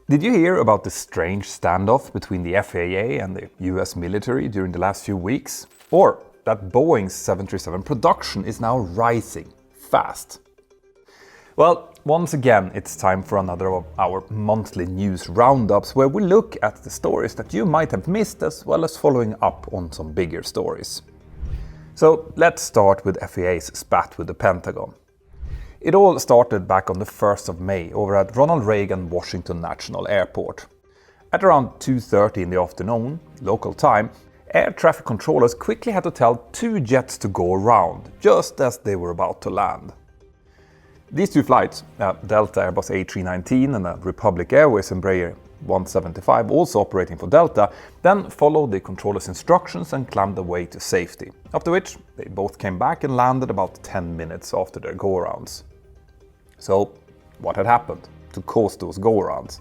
Did you hear about the strange standoff between the FAA and the US military during the last few weeks? Or that Boeing's 737 production is now rising fast? Well, once again, it's time for another of our monthly news roundups where we look at the stories that you might have missed as well as following up on some bigger stories. So let's start with FAA's spat with the Pentagon. It all started back on the 1st of May over at Ronald Reagan Washington National Airport. At around 2:30 in the afternoon, local time, air traffic controllers quickly had to tell two jets to go around, just as they were about to land. These two flights, Delta Airbus A319 and a Republic Airways Embraer 175, also operating for Delta, then followed the controller's instructions and climbed away to safety, after which they both came back and landed about 10 minutes after their go-arounds. So, what had happened to cause those go-arounds?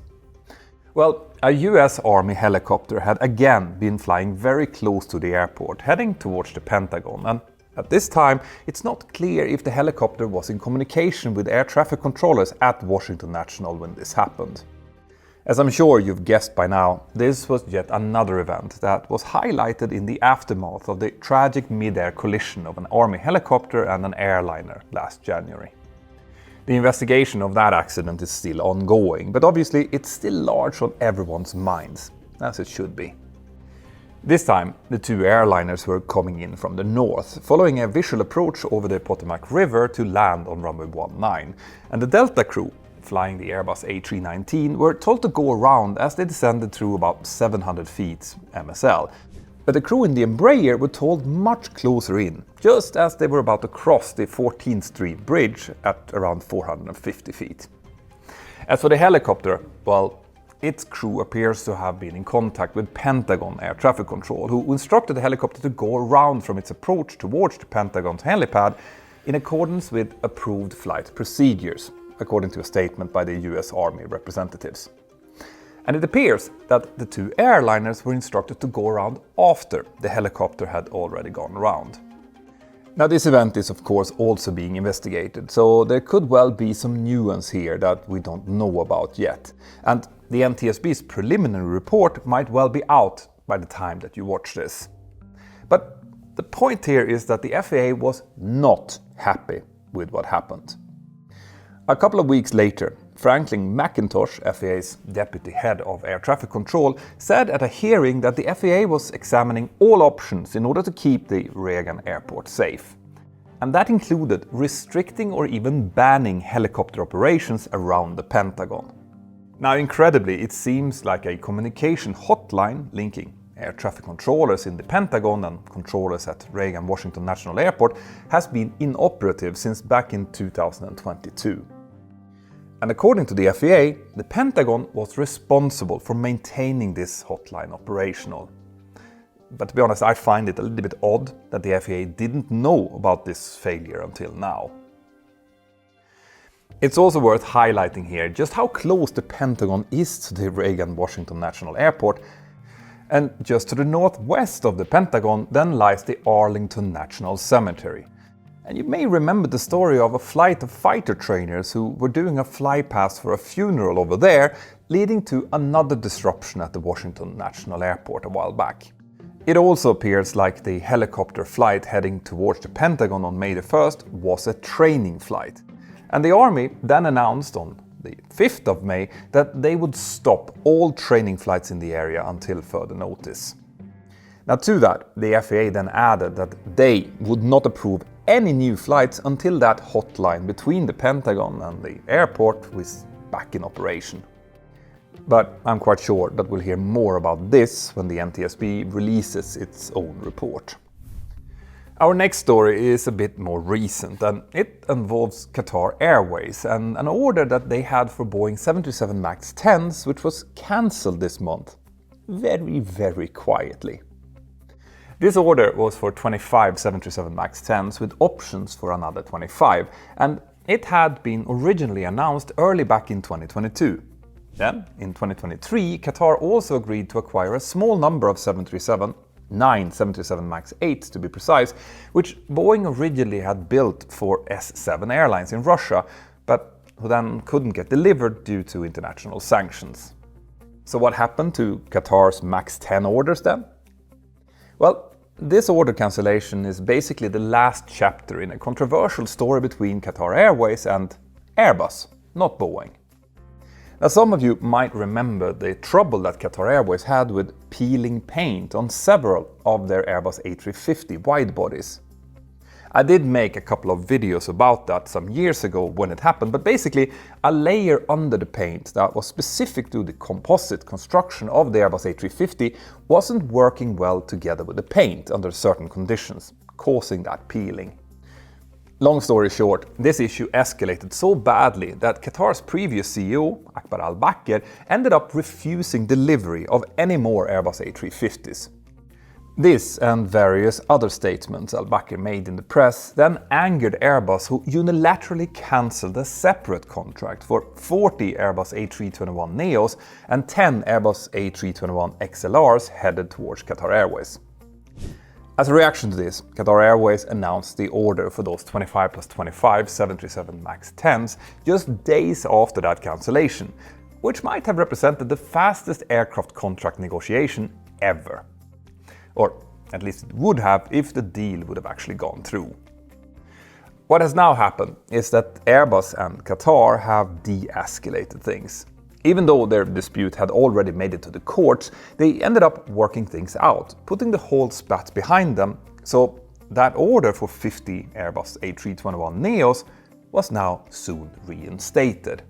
Well, a US Army helicopter had again been flying very close to the airport, heading towards the Pentagon, and at this time it's not clear if the helicopter was in communication with air traffic controllers at Washington National when this happened. As I'm sure you've guessed by now, this was yet another event that was highlighted in the aftermath of the tragic mid-air collision of an Army helicopter and an airliner last January. The investigation of that accident is still ongoing, but obviously it's still large on everyone's minds, as it should be. This time, the two airliners were coming in from the north, following a visual approach over the Potomac River to land on runway 19, and the Delta crew, flying the Airbus A319, were told to go around as they descended through about 700 feet MSL. But the crew in the Embraer were told much closer in, just as they were about to cross the 14th Street Bridge at around 450 feet. As for the helicopter, well, its crew appears to have been in contact with Pentagon Air Traffic Control, who instructed the helicopter to go around from its approach towards the Pentagon's helipad in accordance with approved flight procedures, according to a statement by the US Army representatives. And it appears that the two airliners were instructed to go around after the helicopter had already gone around. Now, this event is of course also being investigated, so there could well be some nuance here that we don't know about yet. And the NTSB's preliminary report might well be out by the time that you watch this. But the point here is that the FAA was not happy with what happened. A couple of weeks later, Franklin McIntosh, FAA's deputy head of air traffic control, said at a hearing that the FAA was examining all options in order to keep the Reagan airport safe. And that included restricting or even banning helicopter operations around the Pentagon. Now, incredibly, it seems like a communication hotline linking air traffic controllers in the Pentagon and controllers at Reagan Washington National Airport has been inoperative since back in 2022. And according to the FAA, the Pentagon was responsible for maintaining this hotline operational. But to be honest, I find it a little bit odd that the FAA didn't know about this failure until now. It's also worth highlighting here just how close the Pentagon is to the Reagan Washington National Airport. And just to the northwest of the Pentagon then lies the Arlington National Cemetery. And you may remember the story of a flight of fighter trainers who were doing a flypast for a funeral over there, leading to another disruption at the Washington National Airport a while back. It also appears like the helicopter flight heading towards the Pentagon on May the 1st was a training flight. And the Army then announced on the 5th of May that they would stop all training flights in the area until further notice. Now, to that, the FAA then added that they would not approve any new flights until that hotline between the Pentagon and the airport was back in operation. But I'm quite sure that we'll hear more about this when the NTSB releases its own report. Our next story is a bit more recent, and it involves Qatar Airways and an order that they had for Boeing 737 MAX 10s, which was cancelled this month. Very quietly. This order was for 25 737 MAX 10s with options for another 25, and it had been originally announced early back in 2022. Then, in 2023, Qatar also agreed to acquire a small number of 9 737 MAX 8s to be precise, which Boeing originally had built for S7 Airlines in Russia, but who then couldn't get delivered due to international sanctions. So what happened to Qatar's MAX 10 orders then? Well, this order cancellation is basically the last chapter in a controversial story between Qatar Airways and Airbus, not Boeing. Now, some of you might remember the trouble that Qatar Airways had with peeling paint on several of their Airbus A350 widebodies. I did make a couple of videos about that some years ago when it happened, but basically a layer under the paint that was specific to the composite construction of the Airbus A350 wasn't working well together with the paint under certain conditions, causing that peeling. Long story short, this issue escalated so badly that Qatar's previous CEO, Akbar Al-Bakr, ended up refusing delivery of any more Airbus A350s. This and various other statements Al-Bakr made in the press then angered Airbus, who unilaterally cancelled a separate contract for 40 Airbus A321neos and 10 Airbus A321XLRs headed towards Qatar Airways. As a reaction to this, Qatar Airways announced the order for those 25 plus 25 737 MAX 10s just days after that cancellation, which might have represented the fastest aircraft contract negotiation ever. Or at least it would have if the deal would have actually gone through. What has now happened is that Airbus and Qatar have de-escalated things. Even though their dispute had already made it to the courts, they ended up working things out, putting the whole spat behind them, so that order for 50 Airbus A321neos was now soon reinstated.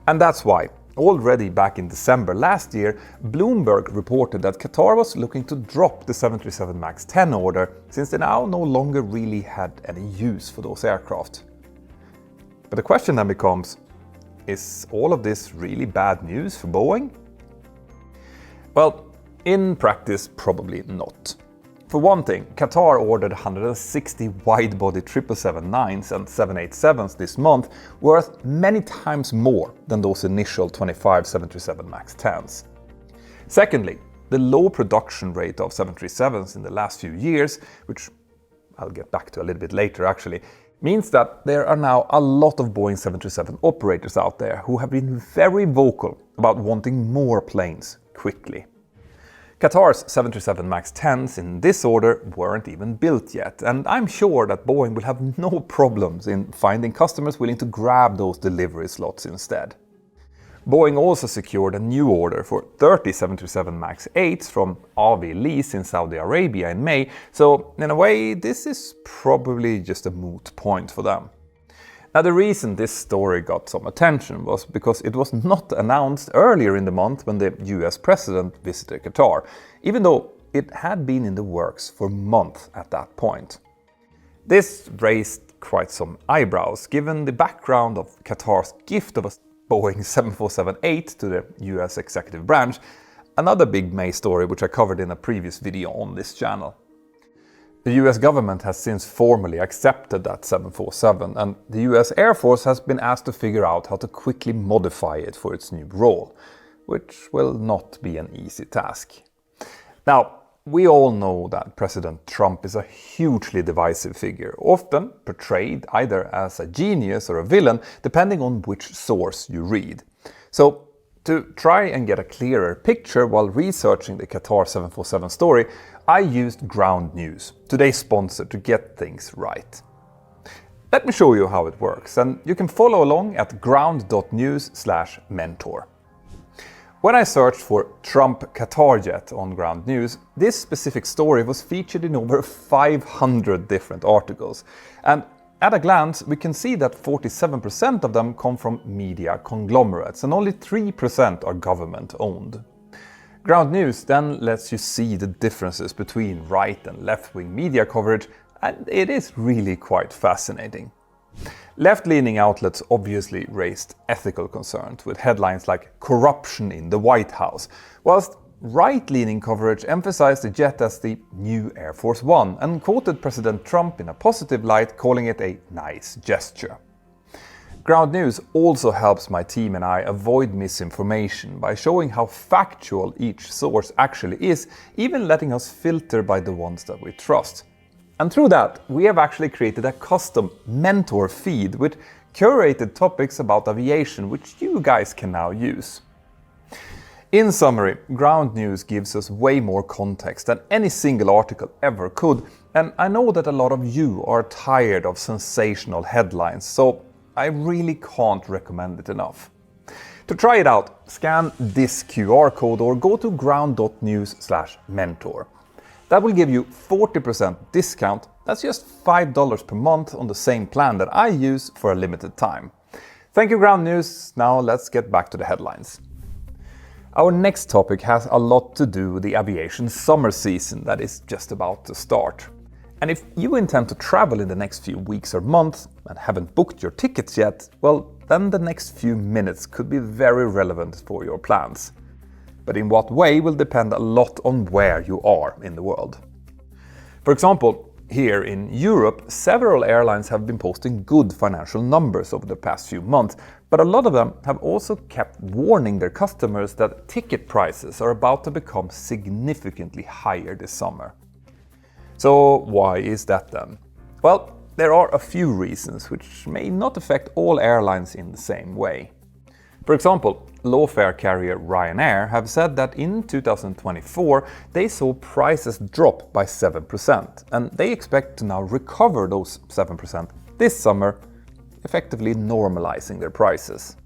And that's why, already back in December last year, Bloomberg reported that Qatar was looking to drop the 737 MAX 10 order, since they now no longer really had any use for those aircraft. But the question then becomes, is all of this really bad news for Boeing? Well, in practice, probably not. For one thing, Qatar ordered 160 wide-body 777-9s and 787s this month, worth many times more than those initial 25 737 MAX 10s. Secondly, the low production rate of 737s in the last few years, which I'll get back to a little bit later actually, means that there are now a lot of Boeing 737 operators out there who have been very vocal about wanting more planes quickly. Qatar's 737 MAX 10s in this order weren't even built yet, and I'm sure that Boeing will have no problems in finding customers willing to grab those delivery slots instead. Boeing also secured a new order for 30 737 MAX 8s from Aviation in Saudi Arabia in May, so in a way this is probably just a moot point for them. Now, the reason this story got some attention was because it was not announced earlier in the month when the US president visited Qatar, even though it had been in the works for months at that point. This raised quite some eyebrows given the background of Qatar's gift of a Boeing 747-8 to the US executive branch, another big May story which I covered in a previous video on this channel. The US government has since formally accepted that 747, and the US Air Force has been asked to figure out how to quickly modify it for its new role, which will not be an easy task. Now, we all know that President Trump is a hugely divisive figure, often portrayed either as a genius or a villain, depending on which source you read. So, to try and get a clearer picture while researching the Qatar 747 story, I used Ground News, today's sponsor, to get things right. Let me show you how it works, and you can follow along at ground.news/mentor. When I searched for Trump Qatar jet on Ground News, this specific story was featured in over 500 different articles, and at a glance we can see that 47% of them come from media conglomerates and only 3% are government owned. Ground News then lets you see the differences between right and left-wing media coverage, and it is really quite fascinating. Left-leaning outlets obviously raised ethical concerns with headlines like "corruption in the White House", whilst right-leaning coverage emphasized the jet as the new Air Force One and quoted President Trump in a positive light, calling it a nice gesture. Ground News also helps my team and I avoid misinformation by showing how factual each source actually is, even letting us filter by the ones that we trust. And through that, we have actually created a custom Mentour feed with curated topics about aviation which you guys can now use. In summary, ground news gives us way more context than any single article ever could, and I know that a lot of you are tired of sensational headlines, so I really can't recommend it enough. To try it out, scan this QR code or go to ground.news/mentor. That will give you 40% discount. That's just $5 per month on the same plan that I use for a limited time. Thank you, Ground News. Now let's get back to the headlines. Our next topic has a lot to do with the aviation summer season that is just about to start. And if you intend to travel in the next few weeks or months and haven't booked your tickets yet, well, then the next few minutes could be very relevant for your plans. But in what way will depend a lot on where you are in the world. For example, here in Europe, several airlines have been posting good financial numbers over the past few months, but a lot of them have also kept warning their customers that ticket prices are about to become significantly higher this summer. So why is that then? Well, there are a few reasons which may not affect all airlines in the same way. For example, low-fare carrier Ryanair have said that in 2024 they saw prices drop by 7%, and they expect to now recover those 7% this summer, effectively normalizing their prices.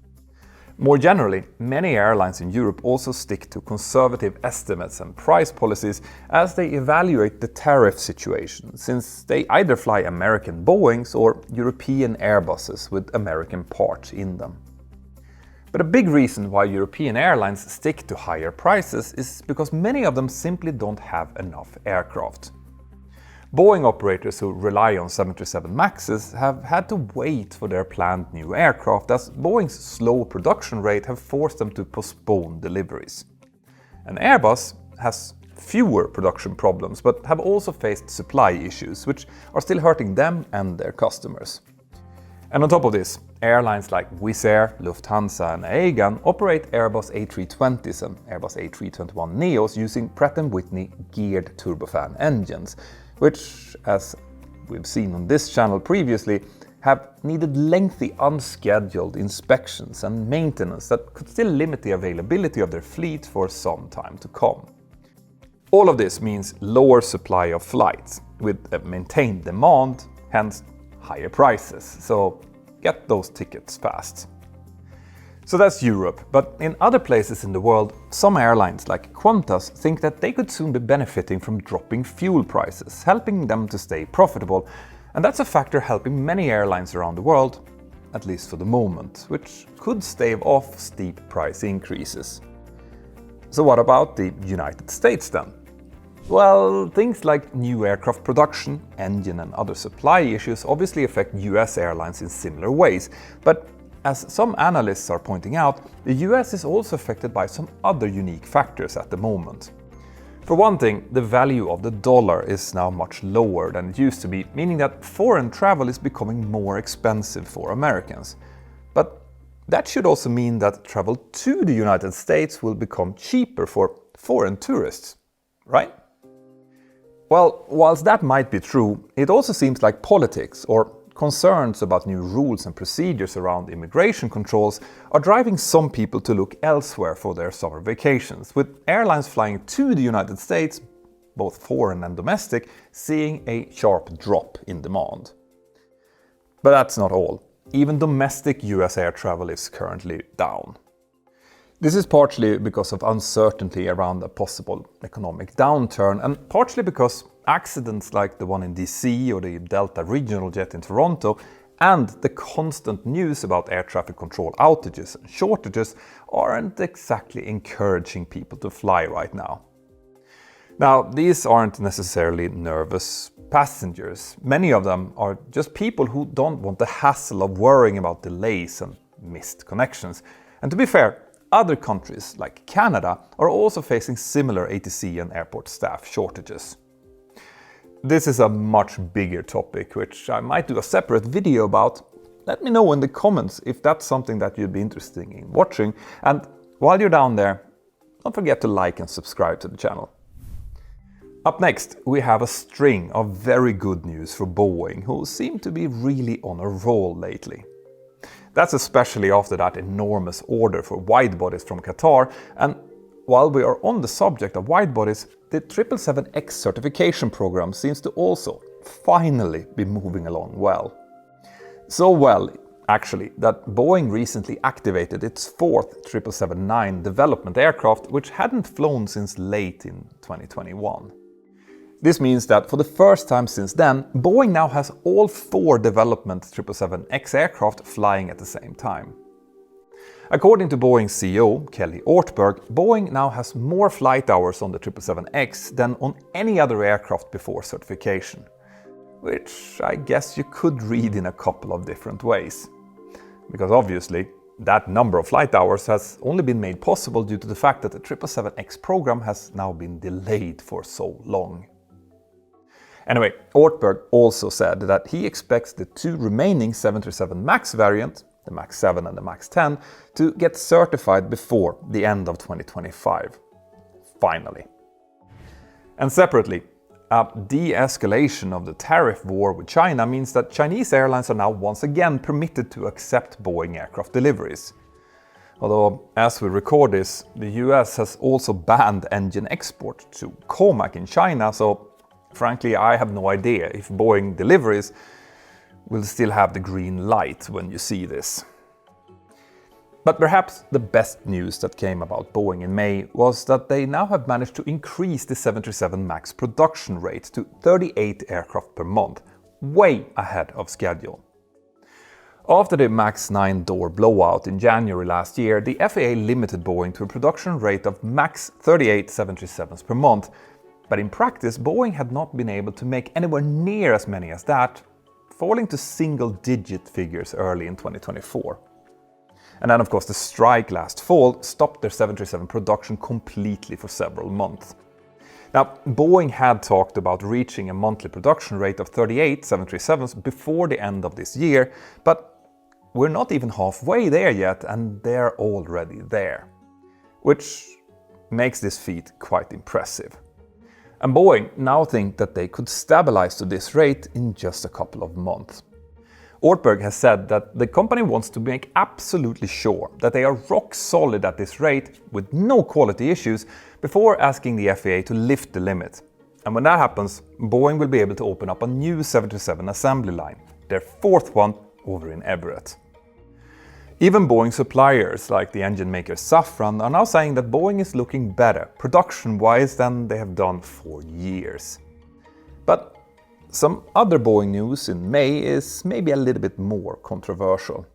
More generally, many airlines in Europe also stick to conservative estimates and price policies as they evaluate the tariff situation, since they either fly American Boeings or European Airbuses with American parts in them. But a big reason why European airlines stick to higher prices is because many of them simply don't have enough aircraft. Boeing operators who rely on 737 MAXs have had to wait for their planned new aircraft, as Boeing's slow production rate have forced them to postpone deliveries. And Airbus has fewer production problems, but have also faced supply issues, which are still hurting them and their customers. And on top of this, airlines like Wizz Air, Lufthansa and Aegean operate Airbus A320s and Airbus A321neos using Pratt & Whitney geared turbofan engines, which, as we've seen on this channel previously, have needed lengthy unscheduled inspections and maintenance that could still limit the availability of their fleet for some time to come. All of this means lower supply of flights, with a maintained demand, hence higher prices, so get those tickets fast. So that's Europe, but in other places in the world, some airlines like Qantas think that they could soon be benefiting from dropping fuel prices, helping them to stay profitable, and that's a factor helping many airlines around the world, at least for the moment, which could stave off steep price increases. So what about the United States then? Well, things like new aircraft production, engine and other supply issues obviously affect US airlines in similar ways, but as some analysts are pointing out, the US is also affected by some other unique factors at the moment. For one thing, the value of the dollar is now much lower than it used to be, meaning that foreign travel is becoming more expensive for Americans. But that should also mean that travel to the United States will become cheaper for foreign tourists, right? Well, whilst that might be true, it also seems like politics or concerns about new rules and procedures around immigration controls are driving some people to look elsewhere for their summer vacations, with airlines flying to the United States, both foreign and domestic, seeing a sharp drop in demand. But that's not all. Even domestic US air travel is currently down. This is partially because of uncertainty around a possible economic downturn, and partially because accidents like the one in DC or the Delta regional jet in Toronto and the constant news about air traffic control outages and shortages aren't exactly encouraging people to fly right now. Now, these aren't necessarily nervous passengers. Many of them are just people who don't want the hassle of worrying about delays and missed connections. And to be fair, other countries like Canada are also facing similar ATC and airport staff shortages. This is a much bigger topic, which I might do a separate video about. Let me know in the comments if that's something that you'd be interested in watching. And while you're down there, don't forget to like and subscribe to the channel. Up next, we have a string of very good news for Boeing, who seem to be really on a roll lately. That's especially after that enormous order for wide bodies from Qatar, and while we are on the subject of widebodies, the 777X certification program seems to also finally be moving along well. So well, actually, that Boeing recently activated its fourth 777-9 development aircraft, which hadn't flown since late in 2021. This means that for the first time since then, Boeing now has all four development 777X aircraft flying at the same time. According to Boeing's CEO, Kelly Ortberg, Boeing now has more flight hours on the 777X than on any other aircraft before certification, which I guess you could read in a couple of different ways. Because obviously, that number of flight hours has only been made possible due to the fact that the 777X program has now been delayed for so long. Anyway, Ortberg also said that he expects the two remaining 737 MAX variant, the MAX 7 and the MAX 10, to get certified before the end of 2025. Finally. And separately, a de-escalation of the tariff war with China means that Chinese airlines are now once again permitted to accept Boeing aircraft deliveries. Although, as we record this, the US has also banned engine export to COMAC in China, so frankly I have no idea if Boeing deliveries will still have the green light when you see this. But perhaps the best news that came about Boeing in May was that they now have managed to increase the 737 MAX production rate to 38 aircraft per month, way ahead of schedule. After the MAX 9 door blowout in January last year, the FAA limited Boeing to a production rate of max 38 737s per month, but in practice Boeing had not been able to make anywhere near as many as that, falling to single-digit figures early in 2024. And then, of course, the strike last fall stopped their 737 production completely for several months. Now, Boeing had talked about reaching a monthly production rate of 38 737s before the end of this year, but we're not even halfway there yet, and they're already there. Which makes this feat quite impressive. And Boeing now think that they could stabilize to this rate in just a couple of months. Ortberg has said that the company wants to make absolutely sure that they are rock solid at this rate with no quality issues before asking the FAA to lift the limit. And when that happens, Boeing will be able to open up a new 737 assembly line, their fourth one over in Everett. Even Boeing suppliers like the engine maker Safran are now saying that Boeing is looking better production-wise than they have done for years. But some other Boeing news in May is maybe a little bit more controversial.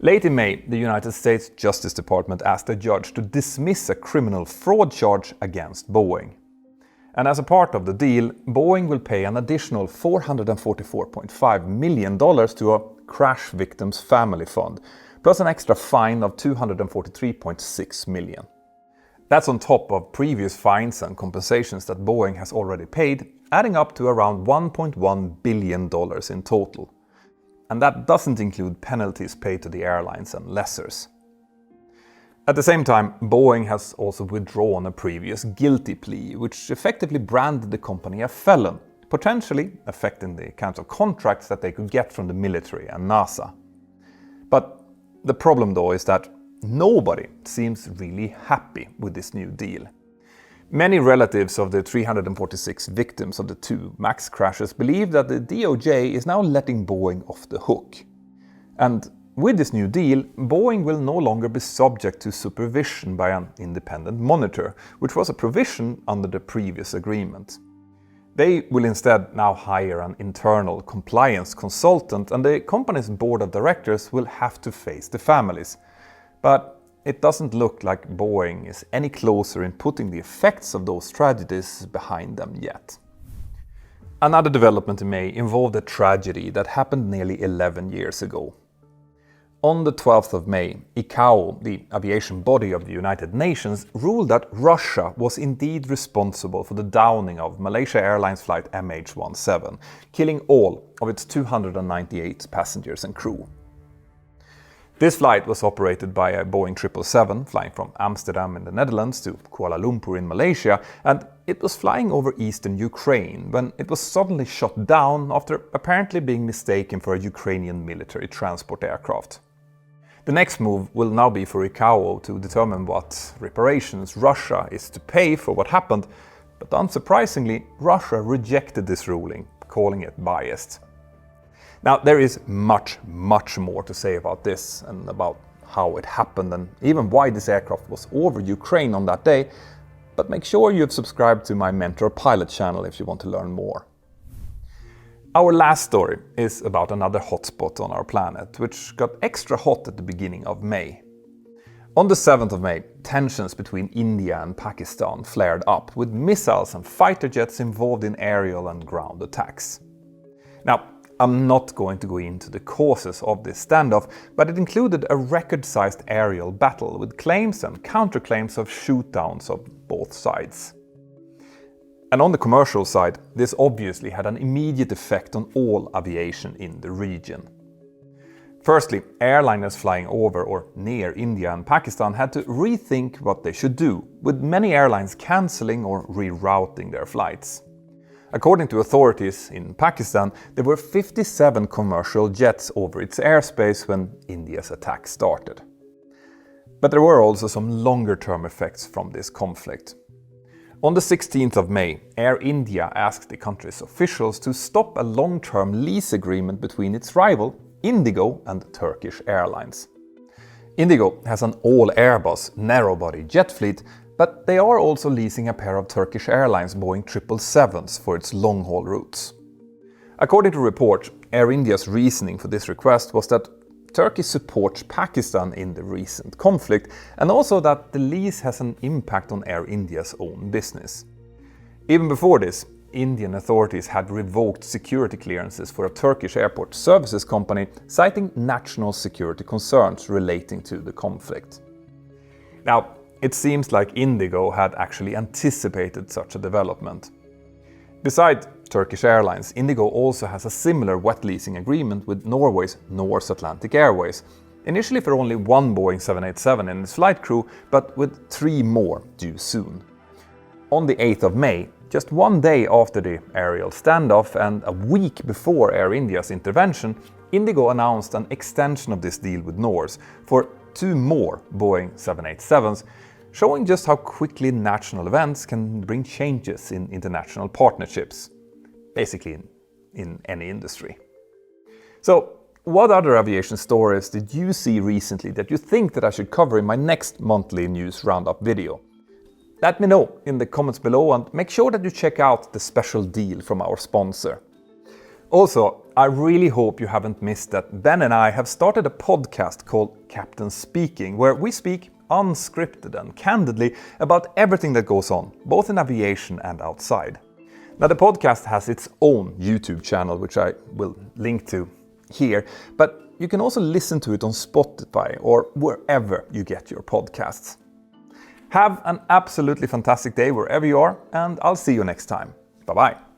Late in May, the United States Justice Department asked a judge to dismiss a criminal fraud charge against Boeing. And as a part of the deal, Boeing will pay an additional $444.5 million to a crash victims family fund, plus an extra fine of $243.6 million. That's on top of previous fines and compensations that Boeing has already paid, adding up to around $1.1 billion in total. And that doesn't include penalties paid to the airlines and lessors. At the same time, Boeing has also withdrawn a previous guilty plea, which effectively branded the company a felon, potentially affecting the kinds of contracts that they could get from the military and NASA. But the problem though is that nobody seems really happy with this new deal. Many relatives of the 346 victims of the two MAX crashes believe that the DOJ is now letting Boeing off the hook. And with this new deal, Boeing will no longer be subject to supervision by an independent monitor, which was a provision under the previous agreement. They will instead now hire an internal compliance consultant, and the company's board of directors will have to face the families. But it doesn't look like Boeing is any closer in putting the effects of those tragedies behind them yet. Another development in May involved a tragedy that happened nearly 11 years ago. On the 12th of May, ICAO, the aviation body of the United Nations, ruled that Russia was indeed responsible for the downing of Malaysia Airlines flight MH17, killing all of its 298 passengers and crew. This flight was operated by a Boeing 777 flying from Amsterdam in the Netherlands to Kuala Lumpur in Malaysia, and it was flying over eastern Ukraine when it was suddenly shot down after apparently being mistaken for a Ukrainian military transport aircraft. The next move will now be for ICAO to determine what reparations Russia is to pay for what happened, but unsurprisingly, Russia rejected this ruling, calling it biased. Now, there is much more to say about this and about how it happened and even why this aircraft was over Ukraine on that day, but make sure you have subscribed to my Mentour pilot channel if you want to learn more. Our last story is about another hotspot on our planet, which got extra hot at the beginning of May. On the 7th of May, tensions between India and Pakistan flared up, with missiles and fighter jets involved in aerial and ground attacks. Now, I'm not going to go into the causes of this standoff, but it included a record-sized aerial battle with claims and counterclaims of shootdowns of both sides. And on the commercial side, this obviously had an immediate effect on all aviation in the region. Firstly, airliners flying over or near India and Pakistan had to rethink what they should do, with many airlines cancelling or rerouting their flights. According to authorities in Pakistan, there were 57 commercial jets over its airspace when India's attack started. But there were also some longer-term effects from this conflict. On the 16th of May, Air India asked the country's officials to stop a long-term lease agreement between its rival, Indigo, and Turkish Airlines. Indigo has an all-Airbus narrow-body jet fleet, but they are also leasing a pair of Turkish Airlines Boeing 777s for its long-haul routes. According to reports, Air India's reasoning for this request was that Turkey supports Pakistan in the recent conflict, and also that the lease has an impact on Air India's own business. Even before this, Indian authorities had revoked security clearances for a Turkish airport services company, citing national security concerns relating to the conflict. Now, it seems like Indigo had actually anticipated such a development. Besides Turkish Airlines, Indigo also has a similar wet leasing agreement with Norway's Norse Atlantic Airways, initially for only one Boeing 787 and its flight crew, but with 3 more due soon. On the 8th of May, just one day after the aerial standoff and a week before Air India's intervention, Indigo announced an extension of this deal with Norse for 2 more Boeing 787s, showing just how quickly national events can bring changes in international partnerships, basically in any industry. So, what other aviation stories did you see recently that you think that I should cover in my next monthly news roundup video? Let me know in the comments below, and make sure that you check out the special deal from our sponsor. Also, I really hope you haven't missed that Ben and I have started a podcast called Captain Speaking, where we speak unscripted and candidly about everything that goes on, both in aviation and outside. Now, the podcast has its own YouTube channel, which I will link to here, but you can also listen to it on Spotify or wherever you get your podcasts. Have an absolutely fantastic day wherever you are, and I'll see you next time. Bye-bye.